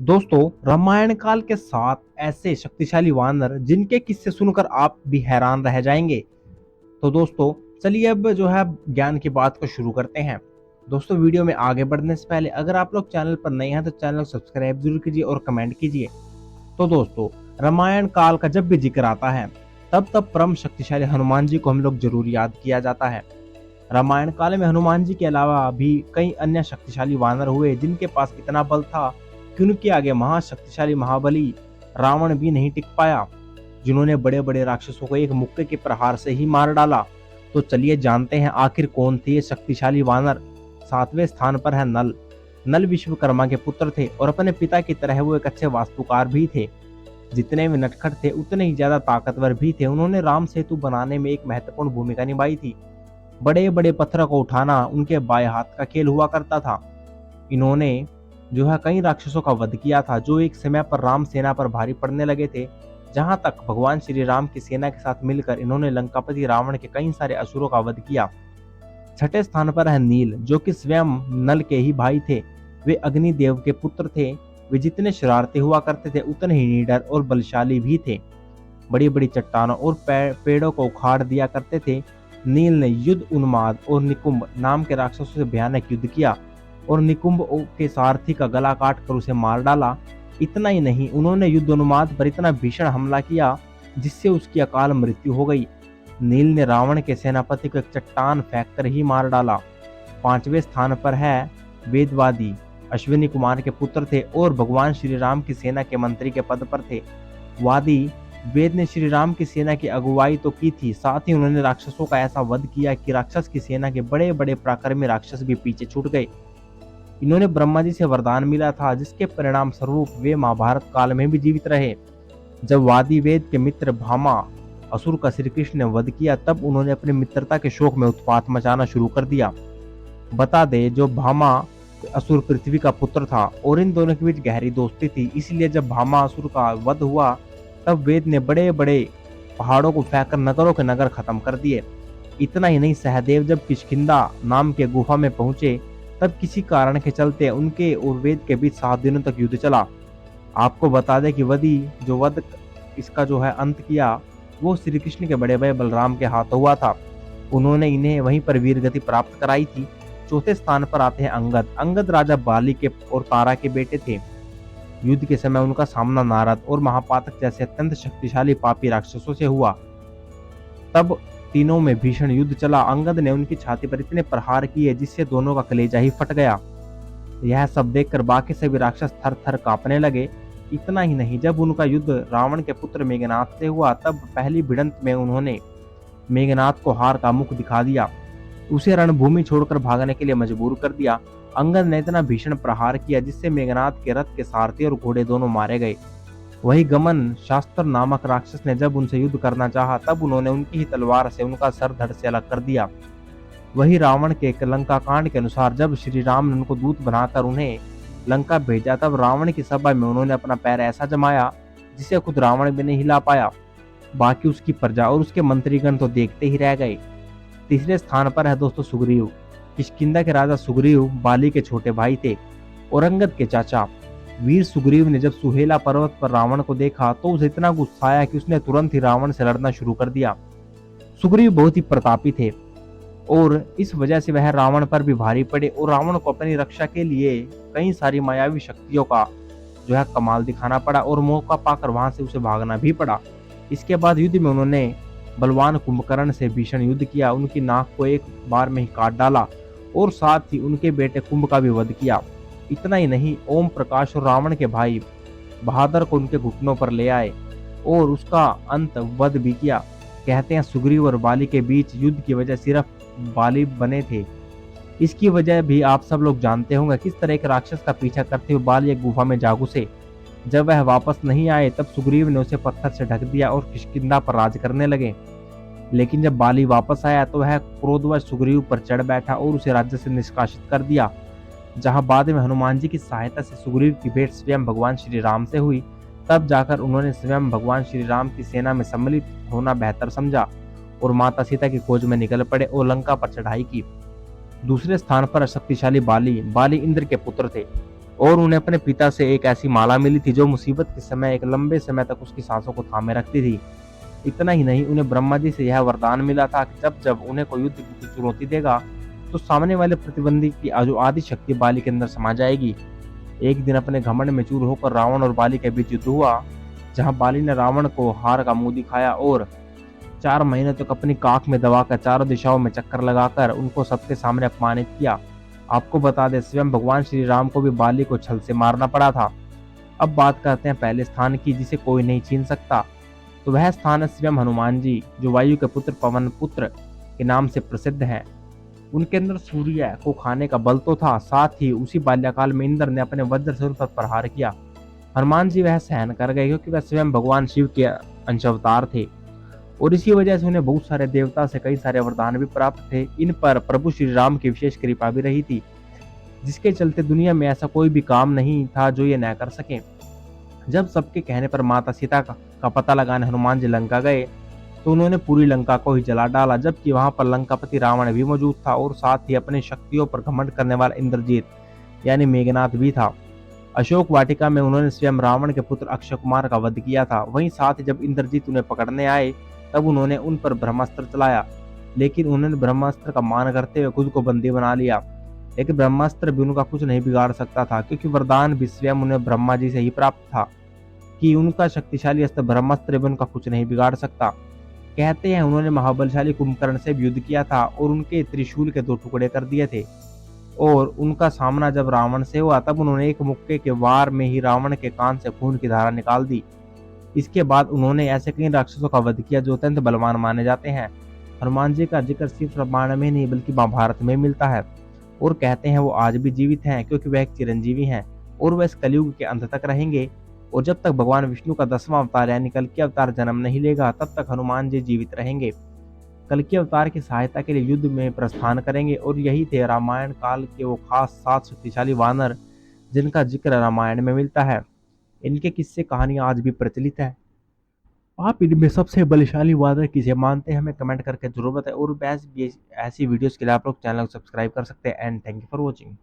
दोस्तों, रामायण काल के 7 ऐसे शक्तिशाली वानर जिनके किस्से सुनकर आप भी हैरान रह जाएंगे। तो दोस्तों, चलिए अब जो है ज्ञान की बात को शुरू करते हैं। दोस्तों, वीडियो में आगे बढ़ने से पहले अगर आप लोग चैनल पर नए हैं तो चैनल को सब्सक्राइब जरूर कीजिए और कमेंट कीजिए। तो दोस्तों, रामायण काल का जब भी जिक्र आता है तब परम शक्तिशाली हनुमान जी को हम लोग जरूर याद किया जाता है। रामायण काल में हनुमान जी के अलावा भी कई अन्य शक्तिशाली वानर हुए जिनके पास इतना बल था कि उनके आगे महाशक्तिशाली महाबली रावण भी नहीं टिक पाया, जिन्होंने बड़े बड़े राक्षसों को एक मुक्के के प्रहार से ही मार डाला। तो चलिए जानते हैं आखिर कौन थे ये शक्तिशाली वानर। 7वें स्थान पर है नल। नल विश्वकर्मा के पुत्र थे और अपने पिता की तरह वो एक अच्छे वास्तुकार भी थे। जितने वे नटखट थे उतने ही ज्यादा ताकतवर भी थे। उन्होंने राम सेतु बनाने में एक महत्वपूर्ण भूमिका निभाई थी। बड़े बड़े पत्थरों को उठाना उनके बाएं हाथ का खेल हुआ करता था। इन्होंने जो है कई राक्षसों का वध किया था जो एक समय पर राम सेना पर भारी पड़ने लगे थे। जहां तक भगवान श्री राम की सेना के साथ मिलकर इन्होंने लंकापति रावण के कई सारे असुरों का वध किया। 6ठे स्थान पर है नील, जो कि स्वयं नल के ही भाई थे। वे अग्निदेव के पुत्र थे। वे जितने शरारती हुआ करते थे उतने ही निडर और बलशाली भी थे। बड़ी बड़ी चट्टानों और पेड़ों को उखाड़ दिया करते थे। नील ने युद्ध उन्माद और निकुंभ नाम के राक्षसों से भयानक युद्ध किया और निकुंभ के सारथी का गला काट कर उसे मार डाला। इतना ही नहीं, उन्होंने युद्ध उन्माद पर इतना भीषण हमला किया जिससे उसकी अकाल मृत्यु हो गई। नील ने रावण के सेनापति को एक चट्टान फेंक कर ही मार डाला। 5वें स्थान पर है वेदवादी। अश्विनी कुमार के पुत्र थे और भगवान श्री राम की सेना के मंत्री के पद पर थे। वादी वेद ने श्री राम की सेना की अगुवाई तो की थी, साथ ही उन्होंने राक्षसों का ऐसा वध किया कि राक्षस की सेना के बड़े बड़े पराक्रमी राक्षस भी पीछे छूट गए। इन्होंने ब्रह्मा जी से वरदान मिला था जिसके परिणाम स्वरूप वे महाभारत काल में भी जीवित रहे। जब वादी वेद के मित्र भामा असुर का श्री कृष्ण ने वध किया तब उन्होंने अपनी मित्रता के शोक में उत्पात मचाना शुरू कर दिया। बता दे, जो भामा असुर पृथ्वी का पुत्र था और इन दोनों के बीच गहरी दोस्ती थी, इसलिए जब भामा असुर का वध हुआ तब वेद ने बड़े बड़े पहाड़ों को फेंककर नगरों के नगर खत्म कर दिए। इतना ही नहीं, सहदेव जब किष्किंधा नाम के गुफा में पहुंचे तब किसी कारण के चलते उनके और वेद के बीच 7 दिनों तक युद्ध चला। आपको बता दें कि वध इसका जो है अंत किया वो श्री कृष्ण के बड़े भाई बलराम के हाथों हुआ था। उन्होंने इन्हें वहीं पर वीर गति प्राप्त कराई थी। 4थे स्थान पर आते हैं अंगद। अंगद राजा बाली के और तारा के बेटे थे। युद्ध के समय उनका सामना नारद और महापातक जैसे अत्यंत शक्तिशाली पापी राक्षसों से हुआ। तब तीनों में भीषण युद्ध चला। अंगद ने उनकी छाती पर इतने प्रहार किए जिससे दोनों का कलेजा ही फट गया। यह सब देखकर बाकी सभी राक्षस थर थर कांपने लगे। इतना ही नहीं, जब उनका युद्ध रावण के पुत्र मेघनाथ से हुआ तब पहली भिड़ंत में उन्होंने मेघनाथ को हार का मुख दिखा दिया। उसे रणभूमि छोड़कर भागने के लिए मजबूर कर दिया। अंगद ने इतना भीषण प्रहार किया जिससे मेघनाथ के रथ के सारथी और घोड़े दोनों मारे गए। वही गमन शास्त्र नामक राक्षस ने जब उनसे युद्ध करना चाहा तब उन्होंने उनकी ही तलवार से उनका सर धड़ से अलग कर दिया। वही रावण के लंका कांड के अनुसार जब श्री राम ने उनको दूत बनाकर उन्हें लंका भेजा तब रावण की सभा में उन्होंने अपना पैर ऐसा जमाया जिसे खुद रावण भी नहीं हिला पाया। बाकी उसकी प्रजा और उसके मंत्रीगण तो देखते ही रह गए। 3रे स्थान पर है दोस्तों सुग्रीव। किष्किंधा के राजा सुग्रीव बाली के छोटे भाई थे और अंगद के चाचा। वीर सुग्रीव ने जब सुहेला पर्वत पर रावण को देखा तो उसे इतना गुस्सा आया कि उसने तुरंत ही रावण से लड़ना शुरू कर दिया। सुग्रीव बहुत ही प्रतापी थे और इस वजह से वह रावण पर भी भारी पड़े और रावण को अपनी रक्षा के लिए कई सारी मायावी शक्तियों का जो है कमाल दिखाना पड़ा और मौका पाकर वहां से उसे भागना भी पड़ा। इसके बाद युद्ध में उन्होंने बलवान कुंभकर्ण से भीषण युद्ध किया, उनकी नाक को एक बार में ही काट डाला और साथ ही उनके बेटे कुंभ का भी वध किया। इतना ही नहीं, ओम प्रकाश और रावण के भाई बहादुर को उनके घुटनों पर ले आए और उसका अंत वध भी किया। कहते हैं सुग्रीव और बाली के बीच युद्ध की वजह सिर्फ बाली बने थे। इसकी वजह भी आप सब लोग जानते होंगे। किस तरह के राक्षस का पीछा करते हुए बाली एक गुफा में जा घुसे। जब वह वापस नहीं आए तब सुग्रीव ने उसे पत्थर से ढक दिया और किष्किंधा पर राज करने लगे। लेकिन जब बाली वापस आया तो वह क्रोधवश सुग्रीव पर चढ़ बैठा और उसे राज्य से निष्कासित कर दिया। जहां बाद में हनुमान जी की सहायता से सुग्रीव की भेंट स्वयं भगवान श्री राम से हुई, तब जाकर उन्होंने स्वयं भगवान श्री राम की सेना में सम्मिलित होना बेहतर समझा और माता सीता की खोज में निकल पड़े और लंका पर चढ़ाई की। दूसरे स्थान पर शक्तिशाली बाली इंद्र के पुत्र थे। और उन्हें अपने पिता से एक ऐसी माला मिली थी जो मुसीबत के समय एक लंबे समय तक उसकी सांसों को थामे रखती थी। इतना ही नहीं, उन्हें ब्रह्मा जी से यह वरदान मिला था कि जब जब उन्हें कोई युद्ध की चुनौती देगा तो सामने वाले प्रतिद्वंदी की जो आदि शक्ति बाली के अंदर समा जाएगी। एक दिन अपने घमंड में चूर होकर रावण और बाली के बीच युद्ध हुआ, जहां बाली ने रावण को हार का मुंह दिखाया और 4 महीने तक अपनी काख में दबाकर चारों दिशाओं में चक्कर लगाकर उनको सबके सामने अपमानित किया। आपको बता दें, स्वयं भगवान श्री राम को भी बाली को छल से मारना पड़ा था। अब बात करते हैं पहले स्थान की, जिसे कोई नहीं छीन सकता। तो वह स्थान है स्वयं हनुमान जी, जो वायु के पुत्र पवन पुत्र के नाम से प्रसिद्ध हैं। उनके अंदर सूर्य को खाने का बल तो था, साथ ही उसी बाल्यकाल में इंद्र ने अपने वज्र से उन पर प्रहार किया। हनुमान जी वह सहन कर गए क्योंकि वह स्वयं भगवान शिव के अंश अवतार थे और इसी वजह से उन्हें बहुत सारे देवता से कई सारे वरदान भी प्राप्त थे। इन पर प्रभु श्री राम की विशेष कृपा भी रही थी, जिसके चलते दुनिया में ऐसा कोई भी काम नहीं था जो ये न कर सके। जब सबके कहने पर माता सीता का पता लगाने हनुमान जी लंका गए तो उन्होंने पूरी लंका को ही जला डाला, जबकि वहां पर लंकापति रावण भी मौजूद था और साथ ही अपनी शक्तियों पर घमंड करने वाला इंद्रजीत यानी मेघनाथ भी था। अशोक वाटिका में उन्होंने स्वयं रावण के पुत्र अक्षय कुमार का वध किया था। वहीं साथ ही जब इंद्रजीत उन्हें पकड़ने आए तब उन्होंने उन पर ब्रह्मास्त्र चलाया, लेकिन उन्होंने ब्रह्मास्त्र का मान करते हुए खुद को बंदी बना लिया। लेकिन ब्रह्मास्त्र भी उनका कुछ नहीं बिगाड़ सकता था, क्योंकि वरदान भी स्वयं उन्हें ब्रह्मा जी से ही प्राप्त था कि उनका शक्तिशाली अस्त्र ब्रह्मास्त्र भी उनका कुछ नहीं बिगाड़ सकता। कहते हैं उन्होंने महाबलशाली कुंभकर्ण से भी युद्ध किया था और उनके त्रिशूल के 2 टुकड़े कर दिए थे। और उनका सामना जब रावण से हुआ तब उन्होंने एक मुक्के के वार में ही रावण के कान से खून की धारा निकाल दी। इसके बाद उन्होंने ऐसे कई राक्षसों का वध किया जो अत्यंत बलवान माने जाते हैं। हनुमान जी का जिक्र सिर्फ रामायण में नहीं बल्कि महाभारत में मिलता है और कहते हैं वो आज भी जीवित हैं, क्योंकि वह एक चिरंजीवी हैं और वह इस कलयुग के अंत तक रहेंगे। और जब तक भगवान विष्णु का 10वां अवतार यानी कल्कि अवतार जन्म नहीं लेगा तब तक हनुमान जी जीवित रहेंगे। कल्कि अवतार की सहायता के लिए युद्ध में प्रस्थान करेंगे और यही थे रामायण काल के वो खास 7 शक्तिशाली वानर जिनका जिक्र रामायण में मिलता है। इनके किस्से कहानियां आज भी प्रचलित है। आप इनमें सबसे बलशाली वानर किसे मानते हैं हमें कमेंट करके जरूर बताएं और ऐसी वीडियोस के लिए आप लोग चैनल को सब्सक्राइब कर सकते हैं। And thank you for watching.